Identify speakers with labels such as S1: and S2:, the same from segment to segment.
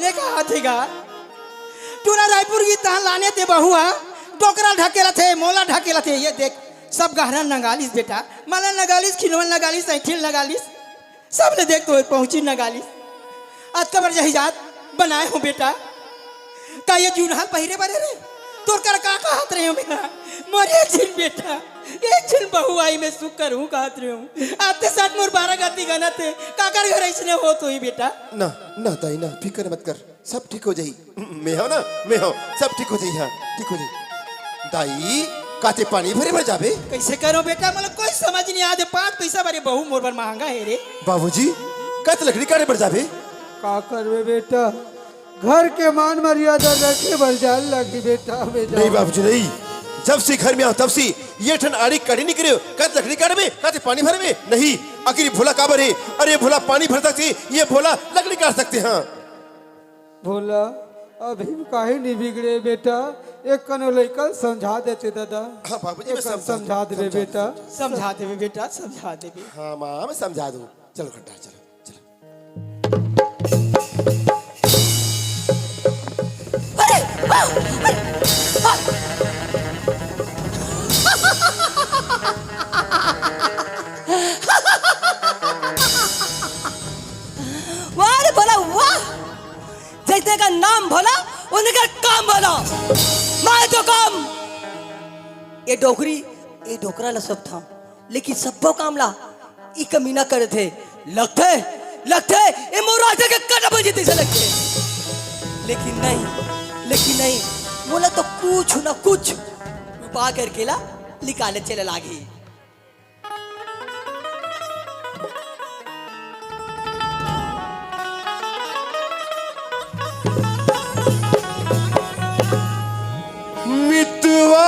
S1: लेने का हाथेगा टूरा रायपुर की तहां लाने ते बहुआ डोकरा ढकेला थे मोला ढकेला थे। ये देख सब गहरा नगालिस बेटा, माला नगालिस, खिलवन नगालिस, ऐठिल नगालिस, सब ने देख तो पहुंची नगालिस। आज कबर जहिजात बनाए हो बेटा, का ये जूनहाल पहिरे बरे रे तोर कर का हाथ रहे हो मेरा मोर एक दिन बेटा, एक दिन बहु आई में सुख कर हूँ कहत रहे हूँ। आते साथ मोर 12 गाती गाना थे काकर घर ऐसने हो तो ही बेटा।
S2: ना ना ताई ना, फिक्र मत कर, सब ठीक हो जाई। मैं हो ना, मैं हो, सब ठीक हो जाई। हाँ ठीक हो जाई। दाई काते पानी भरे भर जाबे
S1: कैसे करो बेटा, मतलब कोई समझ नहीं आते। 5 पैसा बारे बहु मोर पर महंगा है रे।
S2: बाबूजी कत लकड़ी काटे भर जाबे
S3: का करबे बेटा, घर के मान मर्यादा रखे भर जाल लगी बेटा।
S2: नहीं बाबूजी नहीं, जब से घर में आओ तब से ये ठन आड़ी कड़ी नहीं करे। कत लकड़ी काटे में काते पानी भरे में नहीं, आखिर भोला काबर है। अरे भोला पानी भर सकते, ये भोला लकड़ी काट सकते। हाँ
S3: भोला अभी काहे नहीं बिगड़े बेटा, एक कनो लेकर समझा देते दादा।
S2: हाँ बाबूजी मैं
S3: समझा देवे बेटा,
S1: समझा देवे बेटा, समझा देवे।
S2: हाँ माँ मैं समझा दूँ। चलो घंटा चलो चलो।
S4: वाह रे भोला वाह, जैसे का नाम भोला उनका काम भोला। मैं तो काम ये डोकरा ला सब था, लेकिन सबो काम ला ई कमीना करे थे। लगते ये मोराजा के कटा बजे से लगते, लेकिन नहीं बोला तो कुछ ना कुछ पा करके ला निकाले चले लागी।
S2: मितवा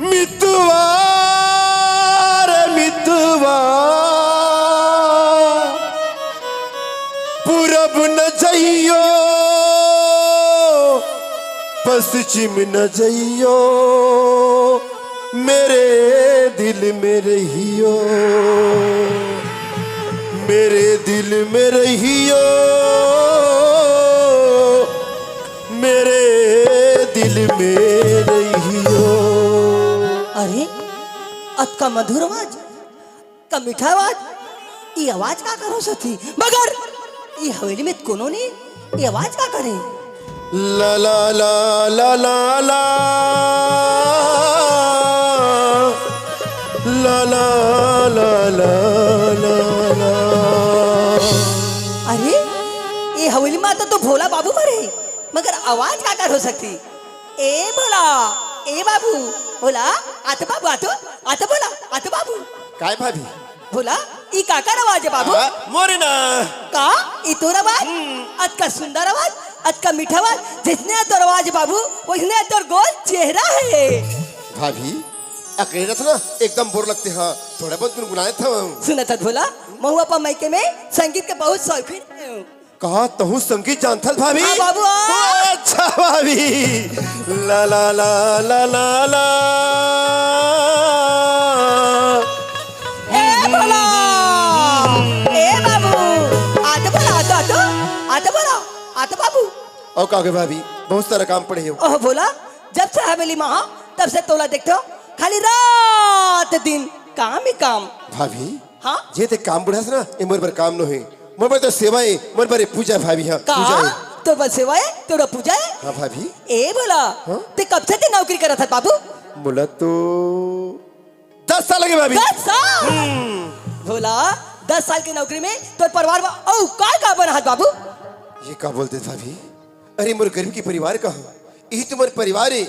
S2: मितवा रे मितवा, पूरब न जइयो पश्चिम न जइयो, मेरे दिल में रहियो, मेरे दिल में रहियो, मेरे दिल में रहियो।
S4: अरे अतका मधुर आवाज, का मीठा आवाज, ये आवाज का करो सती, मगर ये हवेली में कोनो नहीं ये आवाज का करे।
S2: ला ला ला ला ला ला ला ला ला ला ला।
S4: अरे ये हवेली में तो भोला बाबू मरे, मगर आवाज का कर हो सकती। ए भोला, ए बाबू, भोला आतो बाबू, आतो भोला, आतो बाबू।
S2: काय भाभी
S4: भोला ई काकर आवाज है बाबू?
S2: मोरे ना
S4: का ई तोर आवाज? अतका सुंदर आवाज, अतका मीठा आवाज, जितने तोर आवाज बाबू वैसने तोर गोल चेहरा है।
S2: भाभी अकेले था ना, एकदम बोर लगते। हाँ थोड़ा बहुत गुनगुनाए था।
S4: सुना था भोला, महुआ पा मायके में संगीत के बहुत शौकीन है।
S2: कहा तहु संगीत जानता भाभी?
S4: हाँ बाबू।
S2: अच्छा भाभी। ला ला ला ला ला ला।
S4: ए भोला, ए बाबू, आते भोला, आते भोला, आते बाबू।
S2: और कहा भाभी बहुत सारा काम पड़े हो।
S4: ओह भोला, जब से हवेली में हाँ तब से तोला देखते हो खाली रात दिन काम ही काम।
S2: भाभी
S4: हाँ
S2: ये ते काम बुढ़ा से ना, ये मोर पर काम न है, मोर पर तो सेवा है, मोर पर पूजा भाभी। हाँ पूजा है
S4: तो बस सेवा है, तो पूजा है।
S2: हाँ भाभी।
S4: ए बोला ते कब से ते नौकरी करा था बाबू?
S2: बोला तो 10 साल लगे भाभी।
S4: 10 साल? बोला 10 साल की नौकरी में तो परिवार में ओ का बना हाथ बाबू?
S2: ये क्या बोलते भाभी? अरे मोर गरीब की परिवार कहाँ, यही तुम्हारे परिवार है।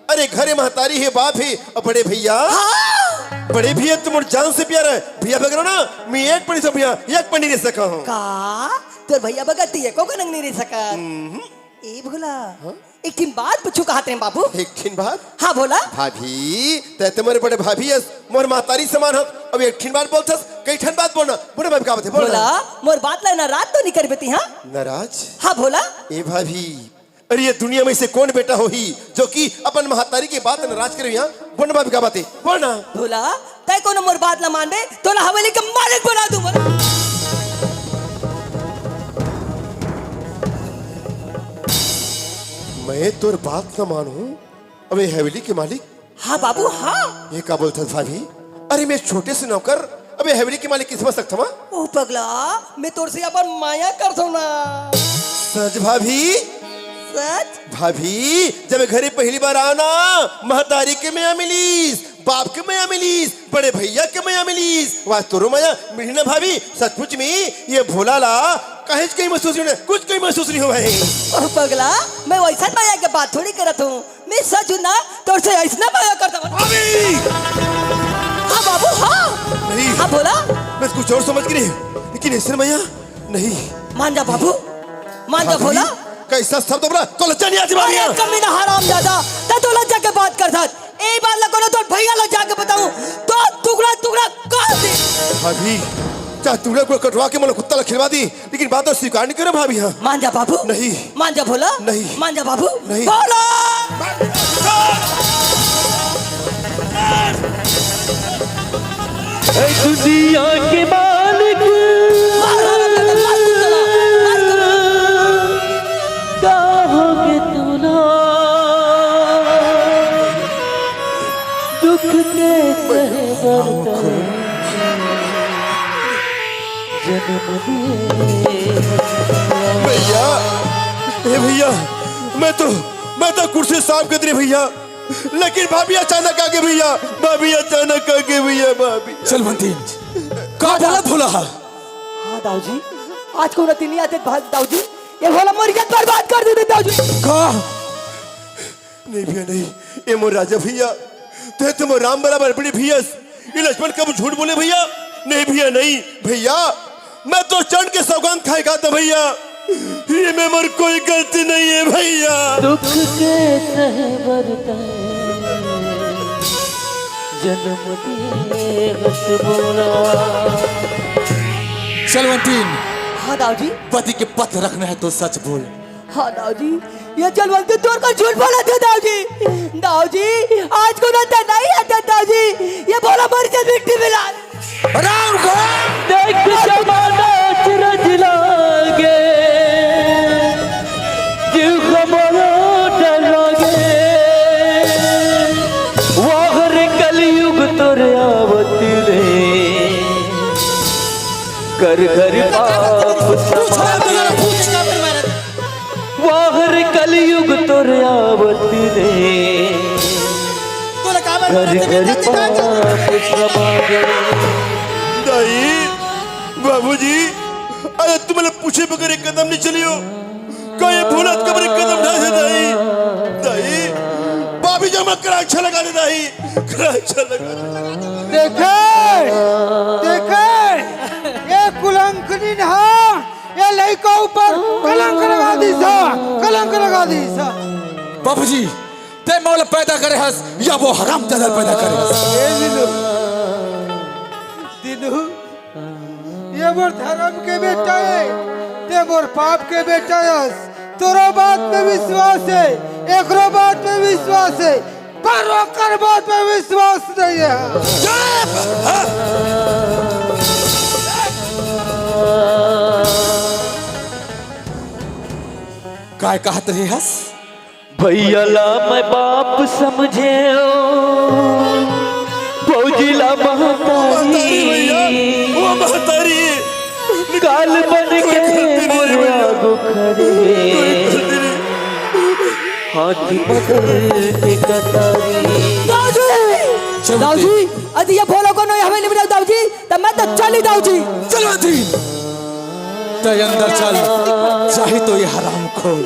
S2: अरे घरे महतारी है, बाप है और बड़े भैया।
S4: हाँ?
S2: बड़े भैया तुम जान से प्यार है भैया बगैर ना, मैं एक पनी से भैया एक पनी रह सका हूँ।
S4: का तो भैया बगती है को नंग नहीं रह सका। ए भोला एक दिन बात पूछू कहते हैं बाबू।
S2: एक दिन बात?
S4: हाँ बोला
S2: भाभी ते तुम्हारे बड़े भाभी है, मोर महतारी समान हो। अब एक दिन बात बोलता कई ठन बात बोलना, बड़े भाभी का बात है
S4: बोला मोर बात लेना रात तो नहीं कर बेती। हाँ
S2: नाराज?
S4: हाँ बोला।
S2: ए भाभी अरे ये दुनिया में से कौन बेटा हो ही जो कि अपन महतारी की बात नाराज करे? यहाँ बोलना भाभी का बात है बोलना।
S4: बोला तय कोनो मोर बात ना मान बे तो ना हवेली के मालिक बना दूं।
S2: तोर बात न मानू अबे हवेली के मालिक
S4: हाँ बाबू हाँ।
S2: ये का बोलता भाभी? अरे मैं छोटे से नौकर अबे हवेली के मालिक किस समझ सकता मैं?
S4: ओ पगला मैं तोर से अपन माया कर दो ना।
S2: सच भाभी?
S4: सच
S2: भाभी जब घरे पहली बार आओ ना महतारी के मया मिलीस, बाप के मया मिलीस, बड़े भैया के मया मिलीस, वाह तोरो मया मिली ना भाभी। सचमुच में ये भोला ला कहीं कहीं महसूस नहीं, कुछ कहीं महसूस नहीं हुआ है।
S4: ओ पगला मैं वैसा माया के बात थोड़ी करत हूँ, मैं सच हूँ ना तोर से ऐसा माया करता हूँ।
S2: भाभी
S4: हाँ बाबू हाँ।
S2: नहीं
S4: हाँ बोला।
S2: मैं कुछ और समझ गई लेकिन ऐसे मया नहीं।
S4: मान जा बाबू मान जा भोला।
S2: कैसा शब्द बोला तो लज्जा नहीं आती भाभी?
S4: अरे कमी ना हराम दादा ता तो लज्जा के बात कर सकत ए बात लगो ना तो भैया लोग जाके बताऊं तो टुकड़ा टुकड़ा काट दे।
S2: भाभी चाहे टुकड़ा को कटवा के मतलब कुत्ता ला खिलवा दी लेकिन बात तो स्वीकार नहीं करे भाभी। हाँ
S4: मान जा बाबू।
S2: नहीं
S4: मान जा भोला।
S2: नहीं
S4: मान जा बाबू।
S2: नहीं
S4: भोला
S5: दुनिया के मालिक कहोगे तू ना दुख के सहवर्ता जन्म दिए।
S2: भैया ए भैया मैं तो कुर्सी साफ कर दी भैया लेकिन भाभी अचानक आके भैया, भाभी अचानक आके भैया। भाभी
S1: चल बंती का बोला भोला?
S4: हाँ दाऊ जी आज को रात नहीं आते दाऊ जी ये भोला मोर इज्जत बर्बाद कर देते दाऊ जी।
S2: का नहीं भैया नहीं ये मोर राजा भैया ते तुम राम बराबर बड़ी भैया ये लक्ष्मण कब झूठ बोले भैया? नहीं भैया नहीं भैया मैं तो चढ़ के सौगंध खाएगा था भैया ये में मोर कोई गलती नहीं है भैया।
S5: दुख के सहवर्ता जन्म दिए हंस बोला।
S1: चलवंतीन
S4: हाँ दाऊ जी।
S1: पति के पथ रखना है तो सच बोल।
S4: हाँ दाऊ जी ये चलवंती तोड़ कर झूठ बोला था दाऊ जी। दाऊ जी आज को रात नहीं आता दाऊ जी ये बोला मर जा मिट्टी मिला।
S1: राम को
S5: देख जमाना चिरज लागे जीव खबरो डर लागे वाहर कलयुग तोर आवत रे कर घर पाप समागे वाहर कलयुग तोर आवत रे घर घर पाप समागे।
S2: दाई बाबूजी अरे तुम लोग पूछे बगैर एक कदम नहीं चलियो का ये भोला कबर एक कदम ढा से दाई दाई भाभी जब मैं कराक्षा लगा दे दाई कराक्षा लगा दे।
S3: देखे ये कुलंकनी ना ये लड़का ऊपर कलंक लगा दी सा, कलंक लगा दी सा।
S1: बाबूजी ते मौला पैदा करे हस या वो हराम जादा पैदा करे हस?
S3: दिनू ये मोर धर्म के बेटा है ते मोर पाप के बेटा है। तोरो बात में विश्वास है एकरो बात में विश्वास है पर ओकर बात में विश्वास नहीं है।
S1: काय कहत रही हस?
S5: भैया ला मैं बाप समझे फौजीला महतारी
S2: वो महतारी
S5: काल बन के मोरे आगो खड़े हाथी बदल के कतारी।
S4: दाऊ जी अरे ये भोला को नहीं हमें नहीं दाऊ जी तब मैं तो चली दाऊ जी।
S1: चलवंतीन ते अंदर चल चाहे तो ये हराम खोल।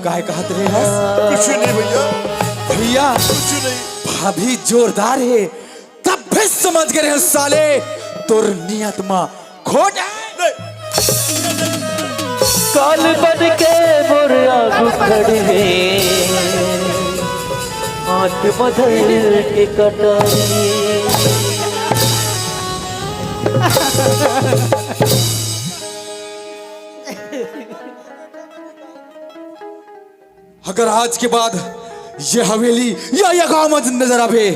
S1: काय कहत रही हस?
S2: कुछ नहीं भैया
S1: भैया
S2: कुछ नहीं।
S1: भाभी जोरदार है तब भी समझ गए हैं साले तोर नियत मां खोट है।
S5: काल बन के मोरे आगो खड़े हाथ बदल के कटारी।
S1: अगर आज के बाद ये हवेली या ये गांव में नजर आवे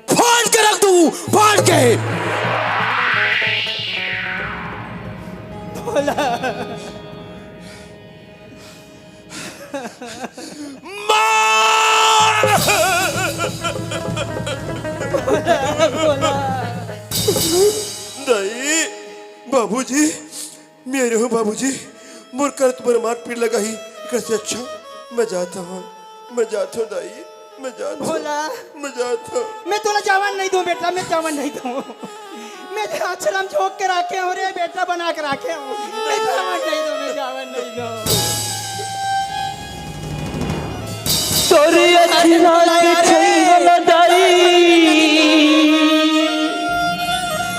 S1: फाड़ के रख दूं फाड़ के।
S2: बाबूजी मेरे हो बाबूजी मोर कर तुम्हारे मार पीट लगा ही कैसे अच्छा मैं जाता हूँ दाई मैं जाता हूँ
S1: भोला
S2: मैं जाता हूँ
S1: मैं तोला जावन नहीं दूं बेटा, मैं जावन नहीं दूं। मैं आश्रम झोंक के रखे हूँ रे बेटा, बना के रखे हूँ। मैं जावन नहीं दूं, मैं जावन नहीं दूं।
S5: तोरी अच्छी रात चल दाई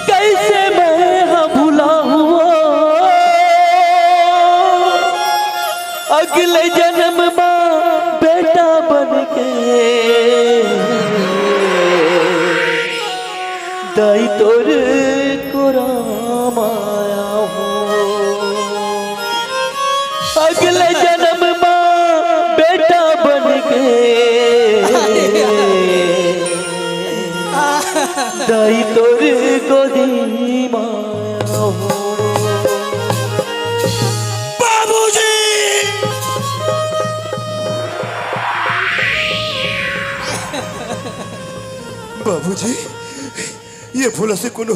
S5: कैसे मैं हाँ भूला हुआ अगले जन्म में बेटा बन के दाई तोर को राम आया हूँ अगले जन्म में बेटा बन के दाई तोर गोदी माया हूँ
S2: बाबूजी बाबूजी ये भूला से कोनो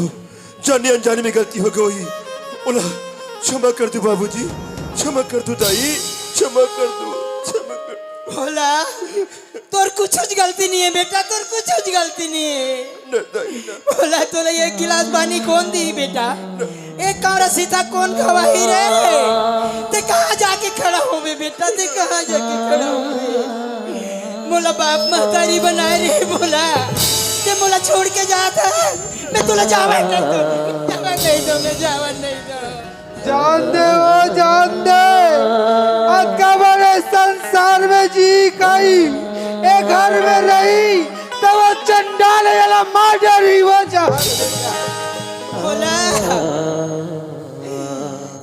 S2: जाने अनजाने में गलती हो गई ओला क्षमा कर दो बाबूजी क्षमा कर दो दाई क्षमा कर दो
S1: भोला तोर कुछ गलती नहीं है बेटा, तोर कुछ गलती नहीं है।
S2: न दाई न
S1: भोला तोला एक गिलास पानी कौन दी बेटा, एक कमरा सीता कौन खवाही रे। ते कहाँ जाके खड़ा हो बे बेटा, ते कहाँ जाके खड़ा हो। मोला बाप महतारी बनाए रे भोला, ते मोला छोड़ के जाता है। मैं तोला जावन नहीं दो, मैं जावन नहीं दो।
S3: जान दे वो जान दे अक्का बड़े संसार में जी गई एक घर में रही तो वो चंडाल वाला मार ही वो
S1: भोला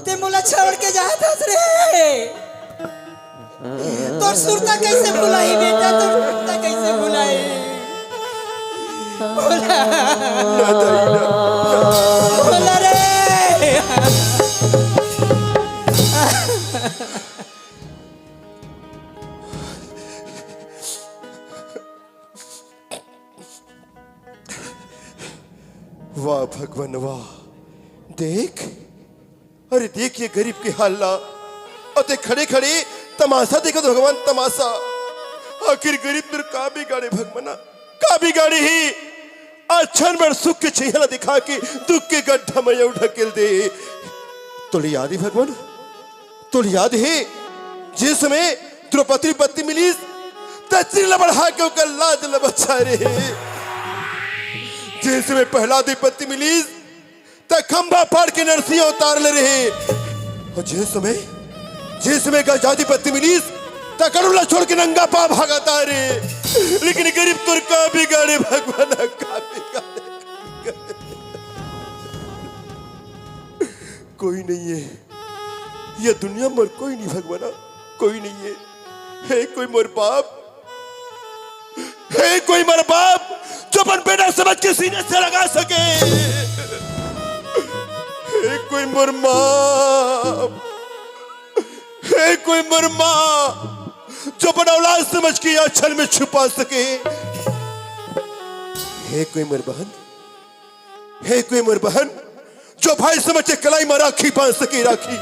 S1: ते मोला छोड़ के जाता रे। तोर सुरता कैसे भुलाई बेटा, तोर सुरता कैसे भुलाई भोला भोला रे।
S2: वाह भगवान वाह देख अरे देख ये गरीब के हाल ला और देख खड़े खड़े तमाशा देखो तो भगवान तमाशा आखिर गरीब तेरे का बिगाड़े भगवाना का बिगाड़े ही अच्छन बड़ सुख के चेहरा दिखा के दुख के गड्ढा में ढकेल दे। तो याद है भगवान तो याद है जिसमें द्रौपदी पत्नी मिली तचरी बढ़ा के ओकर लाज ल बचा रे जिसमें पहला द्विपत्ति मिली तक खंभा फाड़ के नरसिंह उतार ले रहे और जिसमें गजाधिपति मिली तक करुणा छोड़ के नंगा पा भागता रे। लेकिन गरीब तुर का बिगाड़े भगवान का बिगाड़े कोई नहीं है यह दुनिया में कोई नहीं भगवाना कोई नहीं है कोई मोर बाप है कोई मोर बाप जो अपन बेटा समझ के सीने से लगा सके है कोई मोर माँ है कोई मोर माँ जो अपन औलाद समझ के आंचल में छुपा सके है कोई मोर बहन जो भाई समझ के कलाई में राखी बांध सके राखी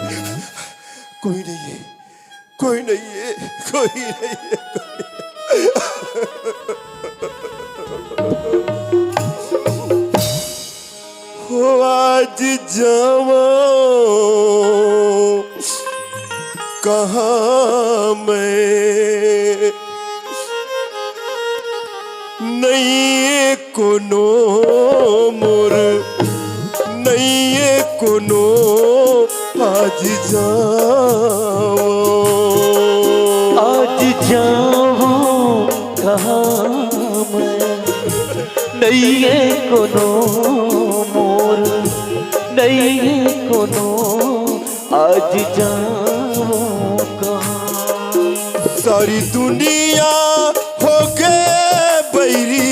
S2: कोई नहीं है कोई नहीं है कोई नहीं है हो आज जावा कहाँ मैं नहीं कोनो मोर नहीं कोनो आज जाओ
S5: कहाँ मैं नहीं है कोनो मोर नहीं है कोनो आज जाऊं कहाँ।
S2: सारी दुनिया हो गए बैरी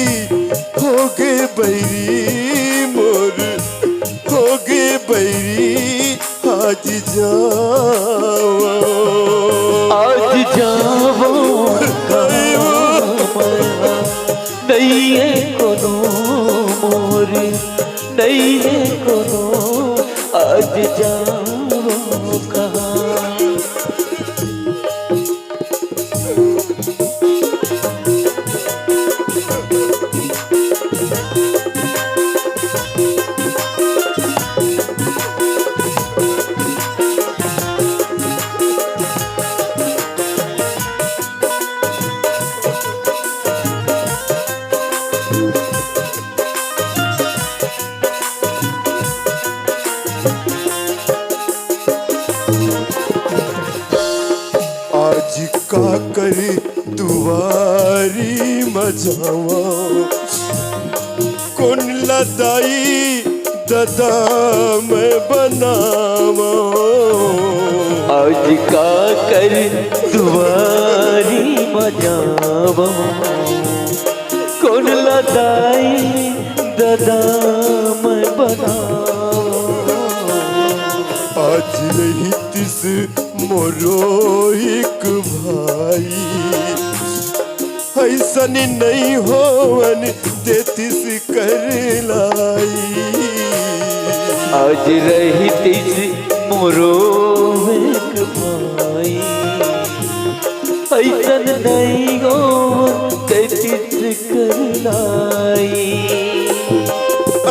S2: मोर हो गए बैरी आज जाओ
S5: नहीं है कोनो मोर नहीं है कोनो आज जाओ कहाँ।
S2: आज का करे दुआरी मजावा कौन लदाई ददा मैं बनावा।
S5: आज का कर दुआरी मजावा कौन लदाई ददा मैं बनावा।
S2: आज रही तिस मोरो एक भाई ऐसा नहीं होवन देतिस कर लाई।
S5: आज रही तिस मोरो एक भाई ऐसन नहीं गो तेतिस कर लाई।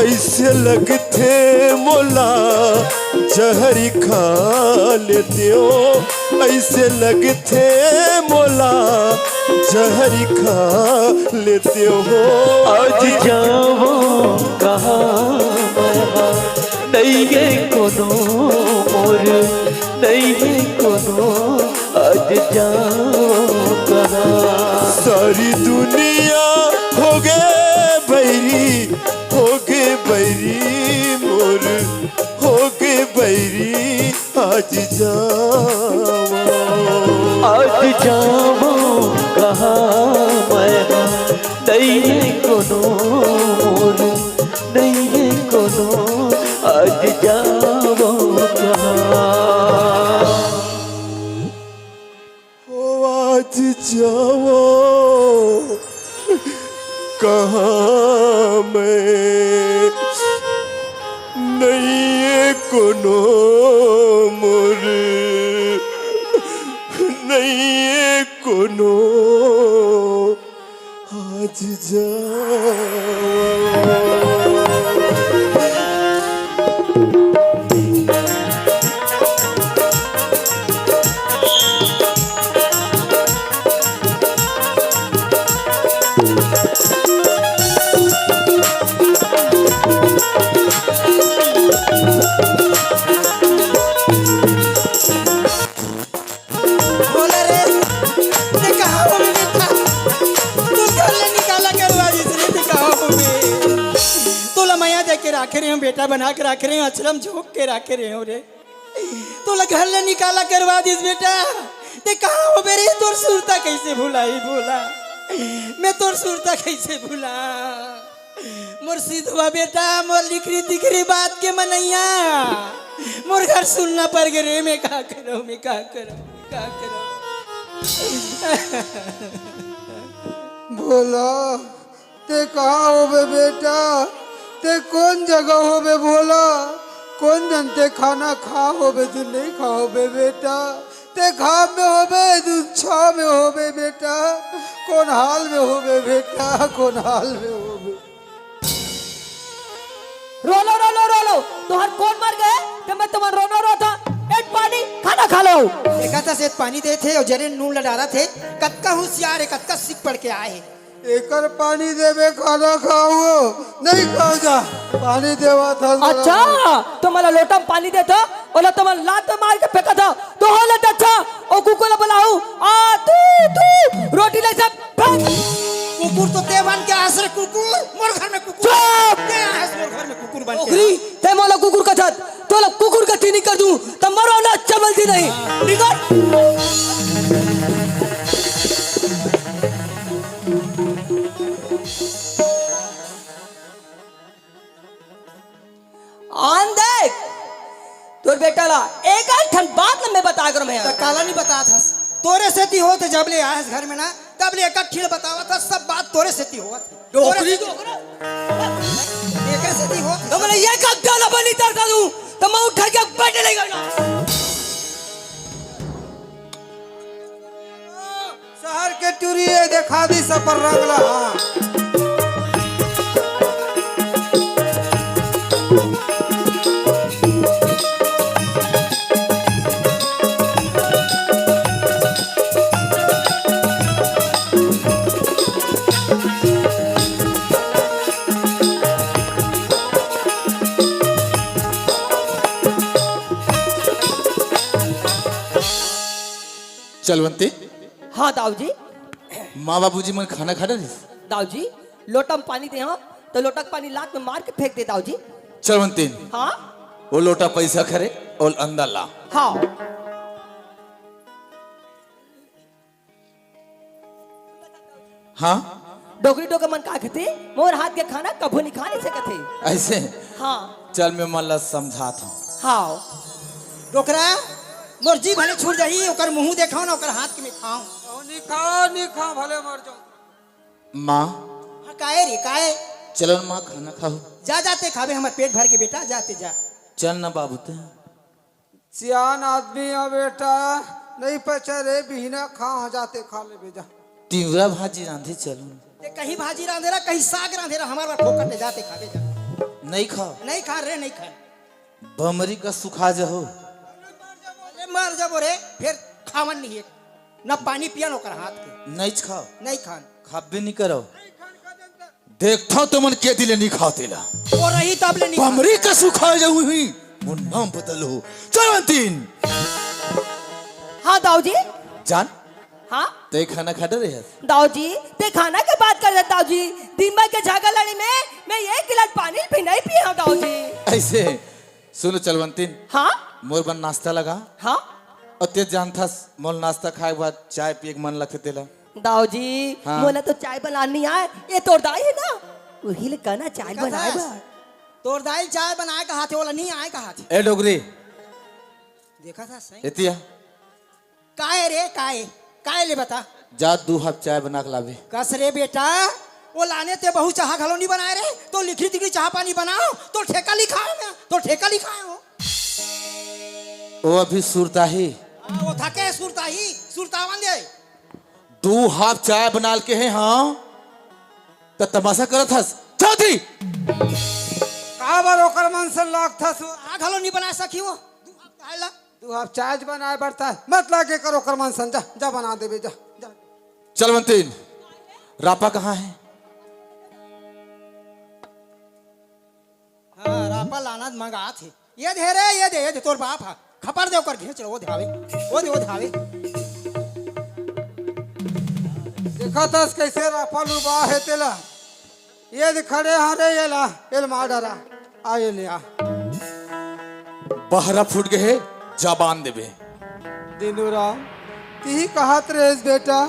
S2: ऐसे लगते मोला जहरी खा लेते हो ऐसे लगते मोला जहरी खा लेते हो।
S5: आज जाओ कहाँ नहीं है कोनो मोर नहीं है कोनो। आज जाओ कहाँ
S2: सारी दुनिया हो गए बैरी मोर हो गए बैरी। आज जाओ
S5: आज जाओ कहाँ मैं नहीं है कोनो मोर नहीं है कोनो। आज जाओ कहाँ
S2: ओ आज जाओ कहाँ मैं नहीं है कोनो मोर नहीं है कोनो। आज जाओ
S1: बोला रे ते कहाँ हो बे बेटा तू घर ले निकाला करवाजी से ते कहाँ हो बे। तोला माया दे के रखे रहे हो बेटा बना के रखे रहे हो अचलम झोंक के रखे रहे हो रे। तोला घर ले निकाला करवा दीस बेटा ते कहाँ हो बे रे। तोर सुरता कैसे भुलाई बोला मैं तोर सुरता कैसे भुला। मोर सीधवा बेटा मोर लिखरी दिखरी बात के मनैया मोर घर सुनना पड़ गए रे। मैं क्या करूँ क्या करूँ।
S3: भोला ते कहाँ हो बे बेटा ते कौन जगह हो बे भोला कौन जनते खाना खा हो बे तू नहीं खा हो बे बेटा ते घाम में हो बे तू छा में हो बे बेटा कौन हाल में हो बे बेटा कौन हाल में हो बे।
S4: रोलो रोलो रोलो तुहार कौन मर गए जब मैं तुम्हारा रोना रो था। एक पानी खाना खा लो।
S1: देखा था सेठ पानी दे थे और जरे नून लड़ा थे कत्का होशियार है कत्का सीख पढ़ के आए।
S3: एकर पानी देवे खाना खाओ नहीं खाओ जा पानी देवा था।
S4: अच्छा तो मला लोटा में पानी देता और तुम्हारा लात मार के फेंका था तो हो लेता अच्छा और कुकुर बुलाऊ आ तू रोटी ले सब फेंक।
S1: कुकुर तो ते बन के आस रे कुकुर मोर घर में कुकुर
S4: चुप!
S1: ते आस मोर घर में कुकुर बन के
S4: ओखरी ते मोला कुकुर का छत तो ला कुकुर का चीनी कर दूं तब मरो ना चमलती नहीं निकल। आन देख तोर बेटा ला एक ठन बात न मैं बता कर मैं
S1: तो काला नहीं बता था तोरे से ती हो तो जब ले आया घर में ना तब ले एक ठील बतावा था सब बात तोरे से ती हुआ थी
S4: डोकरी
S1: एक से ती हो
S4: तो मैंने ये कब डाला बनी तरता दूं तो मैं उठा के बैठ लेगा ना।
S3: शहर के टूरी देखा दी सब पर रंग ला।
S6: चलवंती
S4: हाँ दाऊ जी।
S6: माँ बाबूजी मन खाना खा रही।
S4: दाऊ जी लोटा में पानी दे हाँ तो लोटा का पानी लात में मार के फेंक दे दाऊ जी।
S6: चलवंती
S4: हाँ
S6: वो लोटा पैसा करे और अंदर ला।
S4: हाँ
S6: हाँ
S4: डोकरी डोकर मन का कहते मोर हाथ के खाना कभू नहीं खा नहीं सकते।
S6: ऐसे
S4: हाँ
S6: चल मैं मन ला समझाता हूँ।
S4: हाँ
S1: डोकरा मोर जी भले छूट जाही ओकर मुंह देखाओ ना ओकर हाथ में खाओ।
S3: नहीं खा भले मर जाओ।
S6: माँ
S1: हाँ काहे रे काहे
S6: चलो ना माँ खाना खाओ।
S1: जा जाते खावे हमारे पेट भर के बेटा जाते जा।
S6: चल ना बाबू ते
S3: सियान आदमी है बेटा नहीं पचा रे बिना खा जाते खा ले बेजा।
S6: तिवरा भाजी रांधे चलो।
S1: ते कहीं भाजी रांधे रहा कहीं साग रांधे रहा हमारा ठोकर ले जाते खावे जा।
S6: नहीं खाओ
S1: नहीं खा रे नहीं खा।
S6: बमरी का सुखा जाओ।
S1: अरे मर जब रे फिर खावन नहीं है न पानी पिया न ओकर हाथ के
S6: नहीं खाओ
S1: नहीं खान।
S6: खाबे नहीं करो। देखता तो मन के दिले नहीं खाते ला।
S1: वो रही तब ले नहीं खा।
S6: बमरी का सुखा जाओ हुई वो नाम बदलो। चलवंतीन
S4: हाँ दाऊ जी।
S6: जान
S4: हाँ
S6: ते खाना खा रहे हैं।
S4: दाऊ जी ते खाना के बात कर रहे दाऊ जी। दिन भर के झागा लड़ी में मैं एक गिलास पानी भी नहीं पिया हूँ दाऊ जी।
S6: ऐसे सुनो चलवंतीन
S4: हाँ
S6: मोर बन नाश्ता लगा
S4: हाँ
S6: और ते जानता मोल नाश्ता खाए के बाद चाय पिए के मन लगते तेला।
S4: दाऊ जी
S6: हाँ।
S4: मोला तो चाय बनानी आए ये तोड़ दाई है ना वही ले कहना चाय बनाए बा।
S1: तोर दाई चाय बनाए का हाथ वाला नहीं आए का हाथ।
S6: ए डोगरी
S1: देखा था सही
S6: एतिया
S1: काहे रे काहे काहे ले बता।
S6: जा 2 कप चाय बना के लावे।
S1: कस रे बेटा वो लाने ते बहु चाह घलो नहीं बनाए रे तो लिखी दिखी चाह पानी बनाओ तो ठेका लिखाए ना तो ठेका लिखाए हो।
S6: वो अभी सुरता ही
S1: वो थके सुरतावन दे
S6: 2 कप चाय बना के है। हाँ तो तमाशा करत हस चौधरी
S3: का बार ओकर मन से लाग था सो
S1: आ घलो नहीं बना सकी वो काहे ला।
S3: तू अब चाय बनाए बढ़ता है मत लागे करो ओकर मन सन जा जा बना दे बेजा जा।
S6: चलवंतीन रापा कहाँ है।
S1: हाँ रापा लाना मंगा थे ये दे रे ये दे तोर बाप हा खपर दे ओकर घेच वो धावे वो धावे।
S3: देखा था कैसे राफा लुबा है तेला ये खड़े हारे ये ला एल मार डरा आ ये ले आ
S6: बहरा फूट गए जबान देवे।
S3: दिनूराम ती कहत रहे बेटा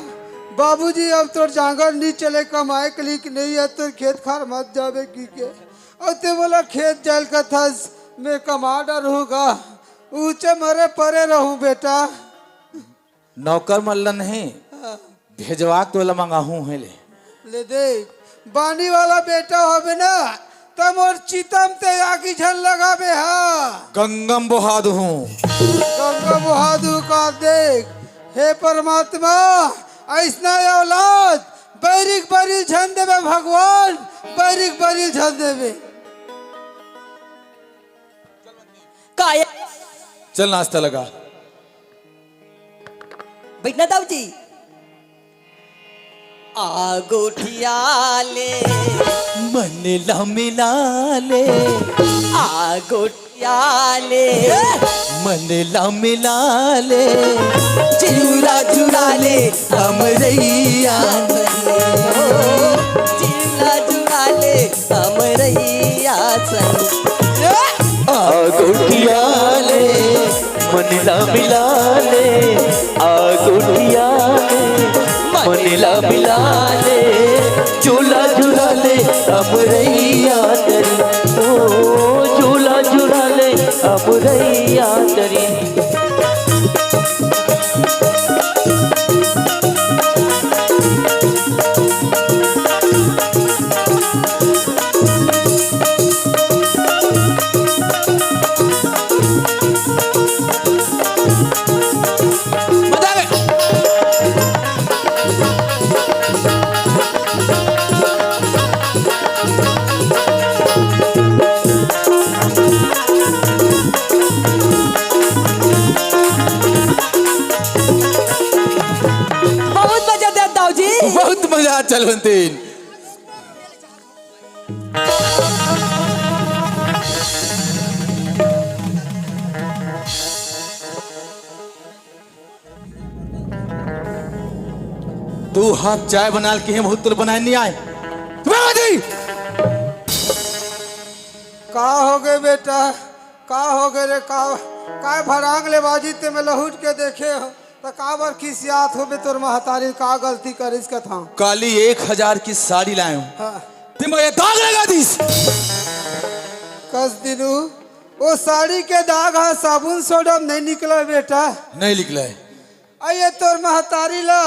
S3: बाबूजी अब तोर जांगर नहीं चले कमाए के लिए नहीं है तो खेत खार मत जावे की के और ते बोला खेत जल का थस मैं कमा रहूंगा ऊंचे मरे परे रहूं बेटा।
S6: नौकर मल्ला नहीं भेजवा तो ला मंगा हूँ है
S3: ले देख बानी वाला बेटा होबे ना तम और चितम ते आगी झल लगाबे हा
S6: गंगम बहादुर हूँ।
S3: गंगा बहादुर का देख हे परमात्मा ऐसना औलाद बैरिक बरिल झन देवे भगवान बैरिक बरिल झन देवे।
S4: काया
S6: चल नाश्ता लगा।
S4: बैठना दाऊ जी। आगोठिया ले
S6: मन ला मिला ले
S4: आगोठिया ले
S6: मन ला मिला ले
S4: चिरुला चुरा ले अमरैया चिरुला चुरा ले अमरैया
S5: आगोटिया ले मन ला मिला ले आगोटिया ले मन ला मिला ले झूला झूला ले अमरैया तरी ओ झूला झूला ले अमरैया तरी।
S6: जा चलवंतीन। तू हाथ चाय बना के हम हुत्तुर बनाए नहीं आए।
S3: का हो गए बेटा, का हो गए रे, का भरांग ले बाजी ते में लहुट के देखे हो तो का बार खिसियात हो बे तोर महतारी का गलती करिस का था।
S6: काली 1000 की साड़ी लाए हूं।
S3: हाँ।
S6: तुम ये दाग लगा दीस।
S3: कस दिनू वो साड़ी के दाग है, साबुन सोडा नहीं निकला बेटा।
S6: नहीं निकला है।
S3: अये तोर महतारी ला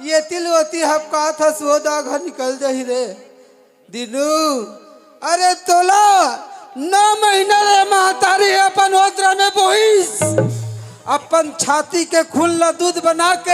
S3: ये तिलवती हपका था सो दाग निकल जाही रे दिनू। अरे तोला 9 महीना रे महतारी अपन ओतरा में बोहिस, अपन छाती के खून ला दूध बना के